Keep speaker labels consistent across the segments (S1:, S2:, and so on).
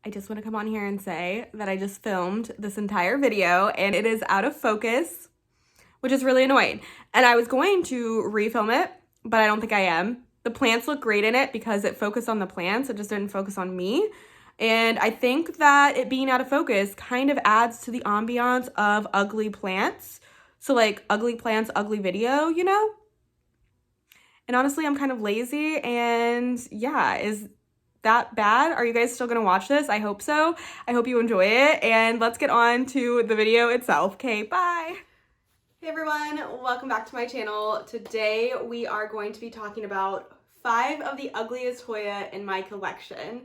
S1: I just want to come on here and say that I just filmed this entire video and it is out of focus, which is really annoying. And I was going to refilm it, but I don't think I am. The plants look great in it because it focused on the plants. It just didn't focus on me. And I think that it being out of focus kind of adds to the ambiance of ugly plants. So like ugly plants, ugly video, you know? And honestly, I'm kind of lazy and yeah, is that bad? Are you guys still gonna watch this? I hope so. I hope you enjoy it and let's get on to the video itself. Okay, bye. Hey everyone, welcome back to my channel. Today we are going to be talking about 5 of the ugliest Hoya in my collection.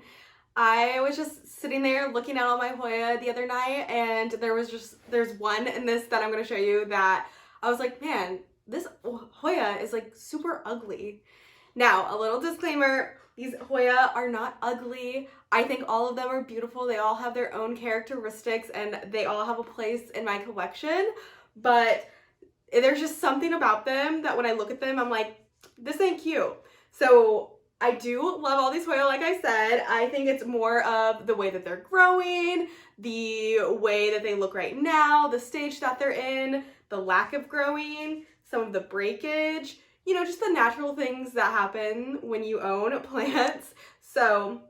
S1: I was just sitting there looking at all my Hoya the other night and there's one in this that I'm gonna show you that I was like, man, this Hoya is like super ugly. Now, a little disclaimer, these Hoya are not ugly. I think all of them are beautiful. They all have their own characteristics and they all have a place in my collection, but there's just something about them that when I look at them, I'm like, this ain't cute. So I do love all these Hoya, like I said. I think it's more of the way that they're growing, the way that they look right now, the stage that they're in, the lack of growing, some of the breakage, you know, just the natural things that happen when you own plants. So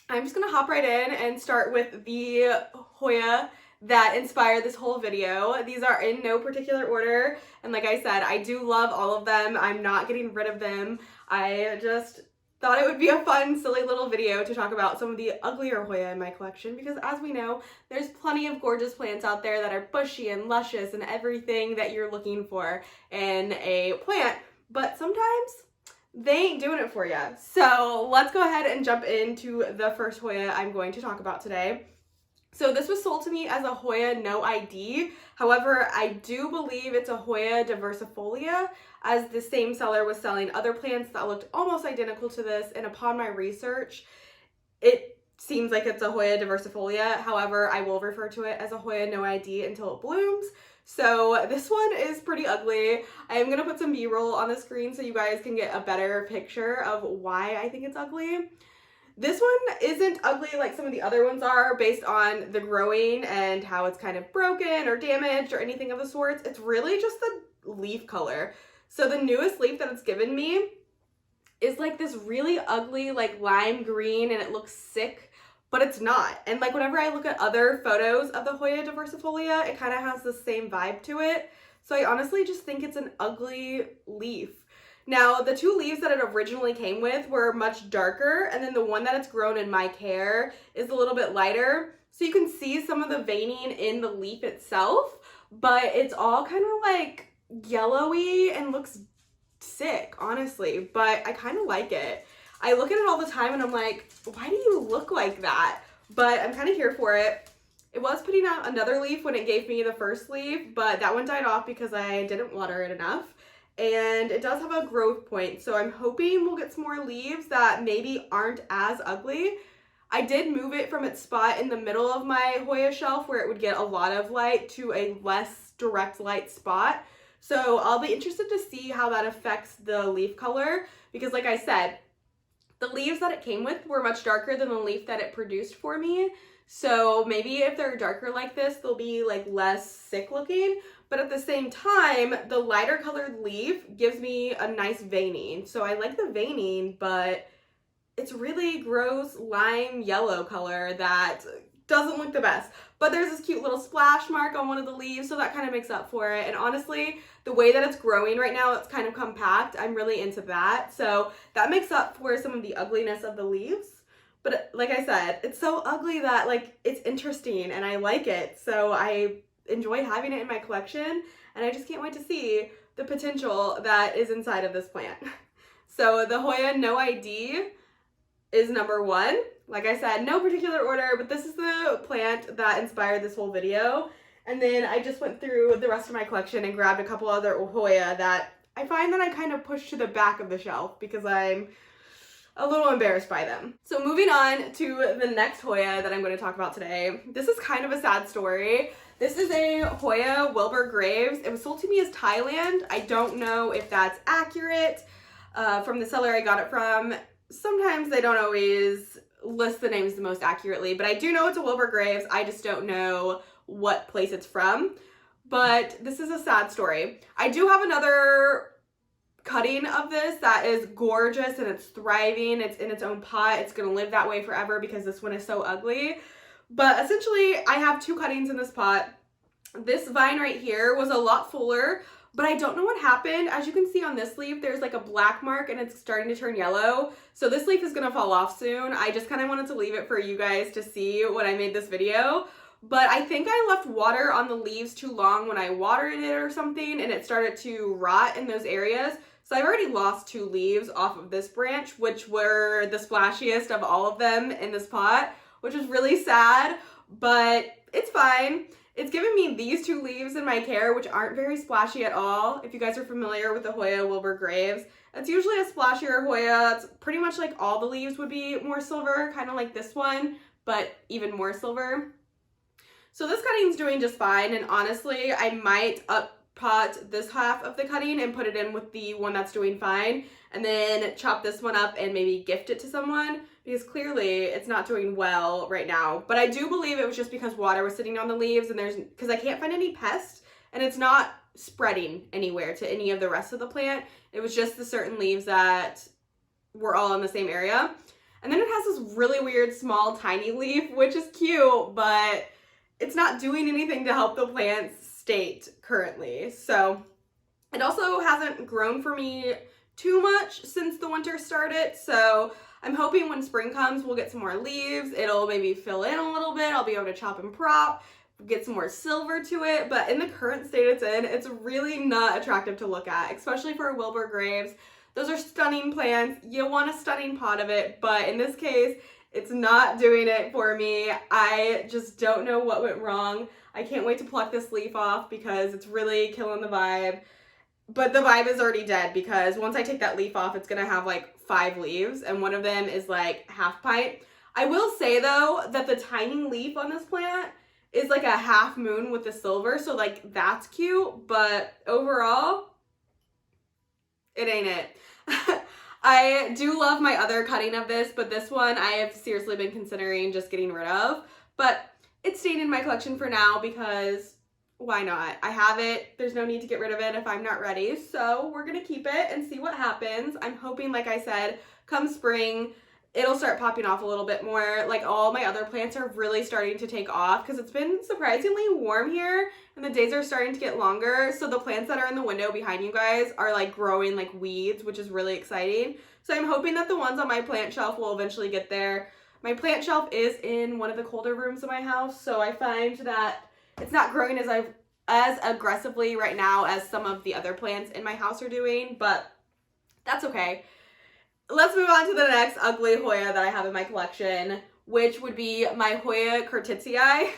S1: I'm just gonna hop right in and start with the Hoya that inspired this whole video. These are in no particular order, and like I said, I do love all of them. I'm not getting rid of them. I just thought it would be a fun, silly little video to talk about some of the uglier Hoya in my collection because as we know, there's plenty of gorgeous plants out there that are bushy and luscious and everything that you're looking for in a plant, but sometimes they ain't doing it for you. So let's go ahead and jump into the first Hoya I'm going to talk about today. So this was sold to me as a Hoya no ID. However, I do believe it's a Hoya Diversifolia, as the same seller was selling other plants that looked almost identical to this, and upon my research, it seems like it's a Hoya Diversifolia. However, I will refer to it as a Hoya no ID until it blooms. So this one is pretty ugly. I am gonna put some B-roll on the screen so you guys can get a better picture of why I think it's ugly. This one isn't ugly like some of the other ones are based on the growing and how it's kind of broken or damaged or anything of the sorts. It's really just the leaf color. So the newest leaf that it's given me is like this really ugly like lime green and it looks sick, but it's not. And like whenever I look at other photos of the Hoya Diversifolia, it kind of has the same vibe to it. So I honestly just think it's an ugly leaf. Now, the 2 leaves that it originally came with were much darker, and then the one that it's grown in my care is a little bit lighter. So you can see some of the veining in the leaf itself, but it's all kind of like yellowy and looks sick, honestly, but I kind of like it. I look at it all the time and I'm like, why do you look like that? But I'm kind of here for it. It was putting out another leaf when it gave me the first leaf, but that one died off because I didn't water it enough. And it does have a growth point, so I'm hoping we'll get some more leaves that maybe aren't as ugly. I did move it from its spot in the middle of my Hoya shelf where it would get a lot of light to a less direct light spot. So I'll be interested to see how that affects the leaf color because like I said, the leaves that it came with were much darker than the leaf that it produced for me. So maybe if they're darker like this, they'll be like less sick looking. But at the same time, the lighter colored leaf gives me a nice veining. So I like the veining, but it's really gross lime yellow color that doesn't look the best. But there's this cute little splash mark on one of the leaves, so that kind of makes up for it. And honestly, the way that it's growing right now, it's kind of compact. I'm really into that. So that makes up for some of the ugliness of the leaves. But like I said, it's so ugly that like it's interesting and I like it. So I enjoy having it in my collection and I just can't wait to see the potential that is inside of this plant. So the Hoya no ID is number 1. Like I said, no particular order, but this is the plant that inspired this whole video. And then I just went through the rest of my collection and grabbed a couple other Hoya that I find that I kind of push to the back of the shelf because I'm a little embarrassed by them. So moving on to the next Hoya that I'm going to talk about today. This is kind of a sad story. This is a Hoya Wilbur Graves. It was sold to me as Thailand. I don't know if that's accurate. From the seller I got it from, sometimes they don't always list the names the most accurately, but I do know it's a Wilbur Graves. I just don't know what place it's from. But this is a sad story. I do have another cutting of this that is gorgeous and it's thriving. It's in its own pot. It's gonna live that way forever because this one is so ugly. But essentially, I have two cuttings in this pot. This vine right here was a lot fuller, but I don't know what happened. As you can see on this leaf, there's like a black mark and it's starting to turn yellow. So this leaf is gonna fall off soon. I just kind of wanted to leave it for you guys to see when I made this video. But I think I left water on the leaves too long when I watered it or something, and it started to rot in those areas. So I've already lost 2 leaves off of this branch, which were the splashiest of all of them in this pot, which is really sad, but it's fine. It's given me these 2 leaves in my care, which aren't very splashy at all. If you guys are familiar with the Hoya Wilbur Graves, it's usually a splashier Hoya. It's pretty much like all the leaves would be more silver, kind of like this one, but even more silver. So this cutting's doing just fine, and honestly, I might pot this half of the cutting and put it in with the one that's doing fine, and then chop this one up and maybe gift it to someone, because clearly it's not doing well right now. But I do believe it was just because water was sitting on the leaves, and because I can't find any pests, and it's not spreading anywhere to any of the rest of the plant. It was just the certain leaves that were all in the same area. And then it has this really weird small tiny leaf, which is cute, but it's not doing anything to help the plant's state currently. So it also hasn't grown for me too much since the winter started. So I'm hoping when spring comes, we'll get some more leaves. It'll maybe fill in a little bit. I'll be able to chop and prop, get some more silver to it. But in the current state it's in, it's really not attractive to look at, especially for a Wilbur Graves. Those are stunning plants. You want a stunning pot of it, but in this case, it's not doing it for me. I just don't know what went wrong. I can't wait to pluck this leaf off because it's really killing the vibe. But the vibe is already dead because once I take that leaf off, it's gonna have like 5 leaves and one of them is like half pint. I will say though that the tiny leaf on this plant is like a half moon with the silver, so like that's cute, but overall, it ain't it. I do love my other cutting of this, but this one I have seriously been considering just getting rid of. But it's staying in my collection for now because why not? I have it. There's no need to get rid of it if I'm not ready. So we're going to keep it and see what happens. I'm hoping, like I said, come spring, it'll start popping off a little bit more. Like all my other plants are really starting to take off because it's been surprisingly warm here and the days are starting to get longer. So the plants that are in the window behind you guys are like growing like weeds, which is really exciting. So I'm hoping that the ones on my plant shelf will eventually get there. My plant shelf is in one of the colder rooms of my house, so I find that it's not growing as aggressively right now as some of the other plants in my house are doing, but that's okay. Let's move on to the next ugly Hoya that I have in my collection, which would be my Hoya Curtisia.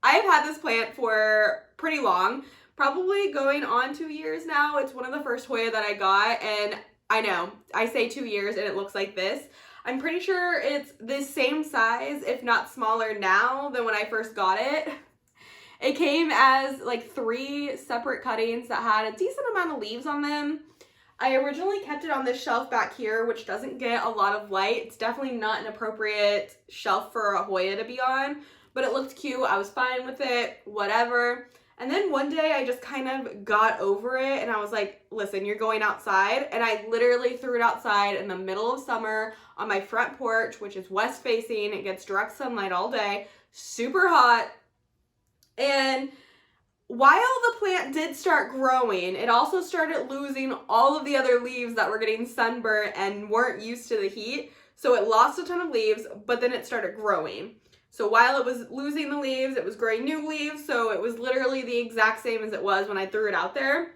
S1: I've had this plant for pretty long, probably going on 2 years now. It's one of the first Hoya that I got, and I know, I say 2 years and it looks like this. I'm pretty sure it's the same size, if not smaller now than when I first got it. It came as like 3 separate cuttings that had a decent amount of leaves on them. I originally kept it on this shelf back here, which doesn't get a lot of light. It's definitely not an appropriate shelf for a Hoya to be on, but it looked cute. I was fine with it, whatever. And then one day I just kind of got over it and I was like, listen, you're going outside. And I literally threw it outside in the middle of summer on my front porch, which is west facing. It gets direct sunlight all day, super hot. And while the plant did start growing, it also started losing all of the other leaves that were getting sunburnt and weren't used to the heat. So it lost a ton of leaves, but then it started growing. So while it was losing the leaves, it was growing new leaves. So it was literally the exact same as it was when I threw it out there.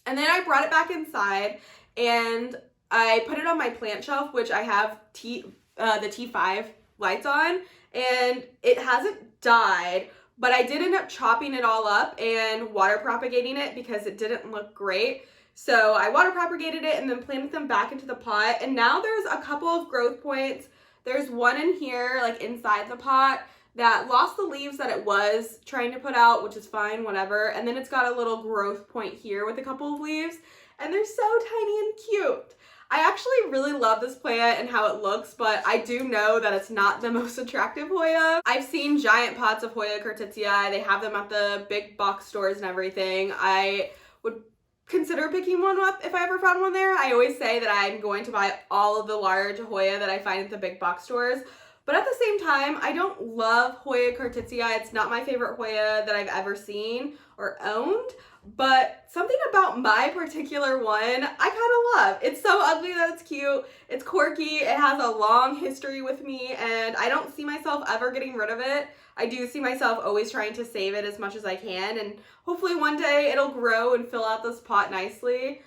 S1: And then I brought it back inside and I put it on my plant shelf, which I have the T5 lights on, and it hasn't died. But I did end up chopping it all up and water propagating it because it didn't look great. So I water propagated it and then planted them back into the pot. And now there's a couple of growth points. There's one in here, like inside the pot, that lost the leaves that it was trying to put out, which is fine, whatever. And then it's got a little growth point here with a couple of leaves. And they're so tiny and cute. I actually really love this plant and how it looks, but I do know that it's not the most attractive Hoya. I've seen giant pots of Hoya Curtisia. They have them at the big box stores and everything. I would consider picking one up if I ever found one there. I always say that I'm going to buy all of the large Hoya that I find at the big box stores. But at the same time, I don't love Hoya Curtisia. It's not my favorite Hoya that I've ever seen or owned. But something about my particular one, I kind of love. It's so ugly that it's cute. It's quirky. It has a long history with me, and I don't see myself ever getting rid of it. I do see myself always trying to save it as much as I can, and hopefully one day it'll grow and fill out this pot nicely.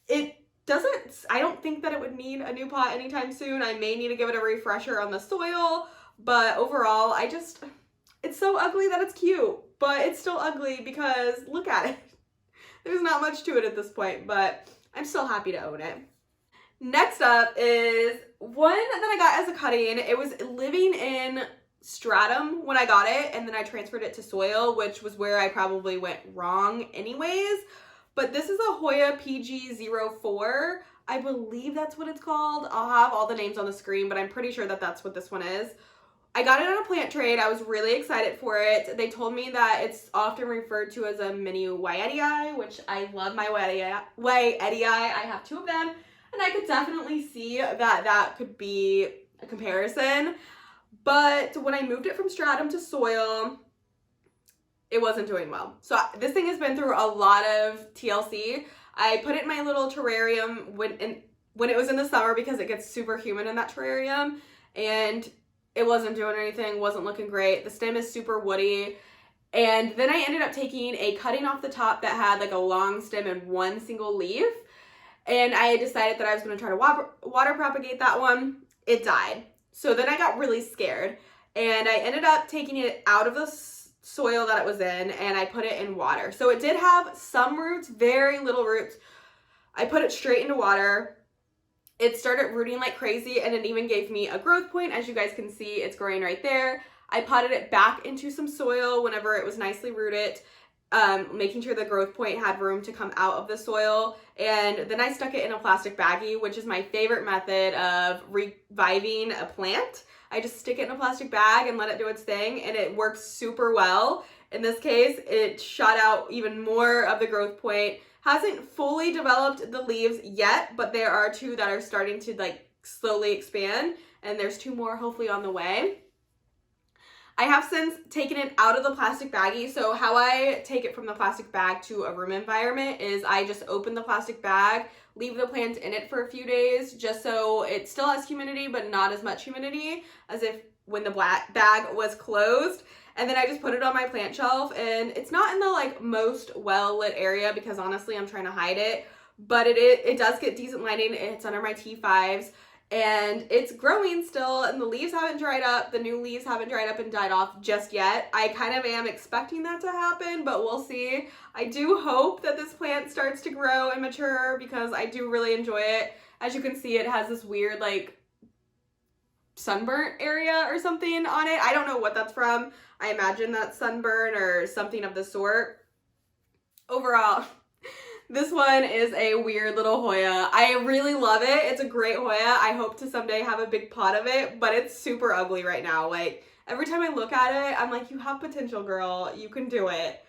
S1: I don't think that it would need a new pot anytime soon. I may need to give it a refresher on the soil, but overall, it's so ugly that it's cute, but it's still ugly because look at it. There's not much to it at this point, but I'm still happy to own it. Next up is one that I got as a cut-in. It was living in stratum when I got it, and then I transferred it to soil, which was where I probably went wrong anyways. But this is a Hoya PG04. I believe that's what it's called. I'll have all the names on the screen, but I'm pretty sure that that's what this one is. I got it on a plant trade. I was really excited for it. They told me that it's often referred to as a mini Wyetii, which I love my Wyetii. I have 2 of them, and I could definitely see that that could be a comparison. But when I moved it from stratum to soil, it wasn't doing well. So this thing has been through a lot of TLC. I put it in my little terrarium when it was in the summer because it gets super humid in that terrarium, and it wasn't doing anything, wasn't looking great. The stem is super woody. And then I ended up taking a cutting off the top that had like a long stem and one single leaf. And I decided that I was going to try to water propagate that one. It died. So then I got really scared. And I ended up taking it out of the soil that it was in, and I put it in water. So it did have some roots, very little roots. I put it straight into water. It started rooting like crazy, and it even gave me a growth point. As you guys can see, it's growing right there. I potted it back into some soil whenever it was nicely rooted, making sure the growth point had room to come out of the soil. And then I stuck it in a plastic baggie, which is my favorite method of reviving a plant. I just stick it in a plastic bag and let it do its thing, and it works super well. In this case, it shot out even more of the growth point. Hasn't fully developed the leaves yet, but there are 2 that are starting to like slowly expand, and there's 2 more hopefully on the way. I have since taken it out of the plastic baggie. So how I take it from the plastic bag to a room environment is I just open the plastic bag, leave the plant in it for a few days just so it still has humidity, but not as much humidity as if when the bag was closed. And then I just put it on my plant shelf, and it's not in the like most well lit area because honestly I'm trying to hide it, but it does get decent lighting. It's under my T5s, and it's growing still, and the leaves haven't dried up. The new leaves haven't dried up and died off just yet. I kind of am expecting that to happen, but we'll see. I do hope that this plant starts to grow and mature because I do really enjoy it. As you can see, it has this weird like sunburnt area or something on it. I don't know what that's from. I imagine that's sunburn or something of the sort. Overall, this one is a weird little Hoya. I really love it. It's a great Hoya. I hope to someday have a big pot of it, but it's super ugly right now. Like, every time I look at it, I'm like, you have potential, girl. You can do it.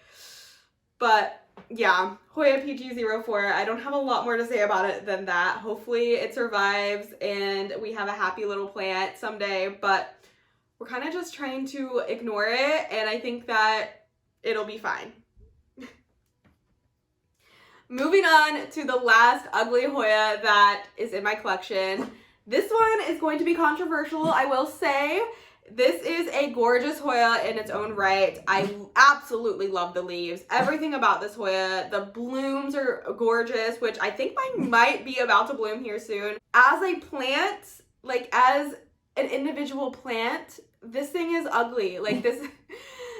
S1: But yeah, Hoya PG04. I don't have a lot more to say about it than that. Hopefully it survives and we have a happy little plant someday, but we're kind of just trying to ignore it, and I think that it'll be fine. Moving on to the last ugly Hoya that is in my collection. This one is going to be controversial, I will say. This is a gorgeous Hoya in its own right. I absolutely love the leaves. Everything about this Hoya. The blooms are gorgeous, which I think mine might be about to bloom here soon. As a plant, like as an individual plant, this thing is ugly. Like, this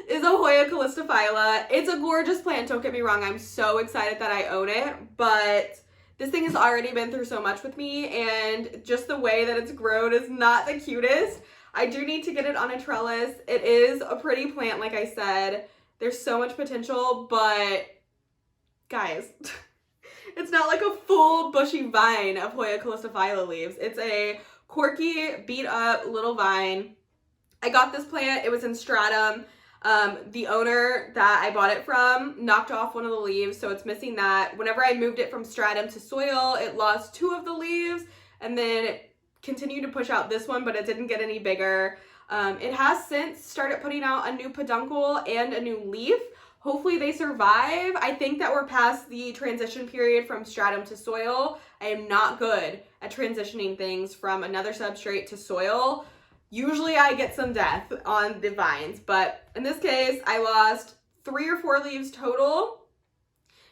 S1: is a Hoya calistophylla. It's a gorgeous plant, don't get me wrong. I'm so excited that I own it, but this thing has already been through so much with me, and just the way that it's grown is not the cutest. I do need to get it on a trellis. It is a pretty plant, like I said. There's so much potential, but guys, It's not like a full bushy vine of Hoya Calistophylla leaves. It's a quirky, beat up little vine. I got this plant, it was in stratum. The owner that I bought it from knocked off one of the leaves, so it's missing that. Whenever I moved it from stratum to soil, it lost 2 of the leaves, and then it continued to push out this one, but it didn't get any bigger. It has since started putting out a new peduncle and a new leaf. Hopefully they survive. I think that we're past the transition period from stratum to soil. I am not good at transitioning things from another substrate to soil. Usually I get some death on the vines, but in this case, I lost 3 or 4 leaves total.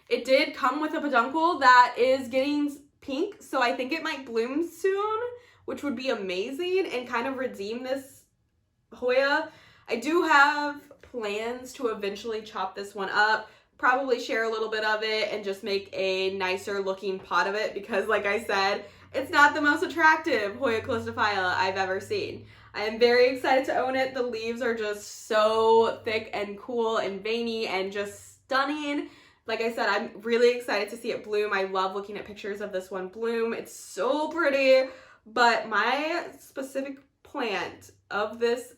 S1: It did come with a peduncle that is getting pink, so I think it might bloom soon, which would be amazing and kind of redeem this Hoya. I do have plans to eventually chop this one up, probably share a little bit of it and just make a nicer looking pot of it because, like I said, it's not the most attractive Hoya Calistophylla I've ever seen. I am very excited to own it. The leaves are just so thick and cool and veiny and just stunning. Like I said, I'm really excited to see it bloom. I love looking at pictures of this one bloom. It's so pretty, but my specific plant of this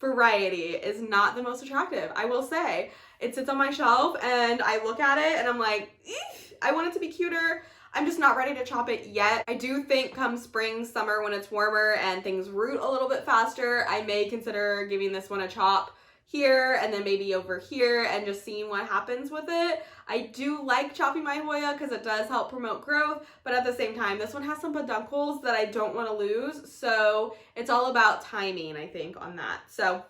S1: variety is not the most attractive, I will say. It sits on my shelf and I look at it and I'm like, eesh, I want it to be cuter. I'm just not ready to chop it yet. I do think come spring, summer, when it's warmer and things root a little bit faster, I may consider giving this one a chop here and then maybe over here and just seeing what happens with it. I do like chopping my Hoya because it does help promote growth, but at the same time, this one has some peduncles that I don't want to lose, so it's all about timing, I think, on that. So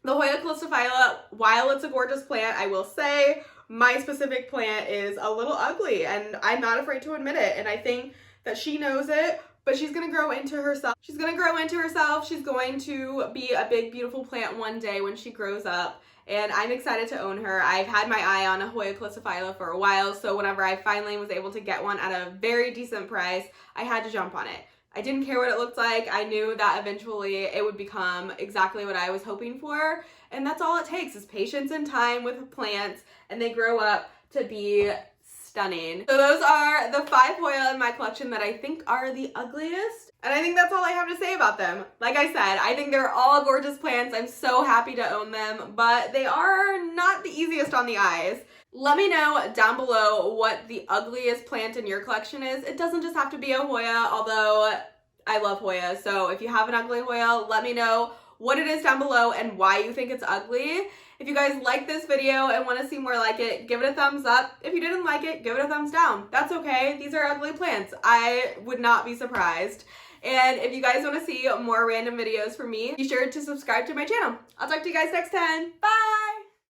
S1: the Hoya Calistophylla, while it's a gorgeous plant, I will say my specific plant is a little ugly and I'm not afraid to admit it, and I think that she knows it. But she's going to grow into herself. She's going to grow into herself. She's going to be a big, beautiful plant one day when she grows up. And I'm excited to own her. I've had my eye on a Hoya Calistophylla for a while. So whenever I finally was able to get one at a very decent price, I had to jump on it. I didn't care what it looked like. I knew that eventually it would become exactly what I was hoping for. And that's all it takes is patience and time with plants. And they grow up to be stunning. So those are the 5 Hoya in my collection that I think are the ugliest. And I think that's all I have to say about them. Like I said, I think they're all gorgeous plants. I'm so happy to own them, but they are not the easiest on the eyes. Let me know down below what the ugliest plant in your collection is. It doesn't just have to be a Hoya, although I love Hoya. So if you have an ugly Hoya, let me know what it is down below and why you think it's ugly. If you guys like this video and want to see more like it, give it a thumbs up. If you didn't like it, give it a thumbs down. That's okay. These are ugly plants. I would not be surprised. And if you guys want to see more random videos from me, be sure to subscribe to my channel. I'll talk to you guys next time. Bye!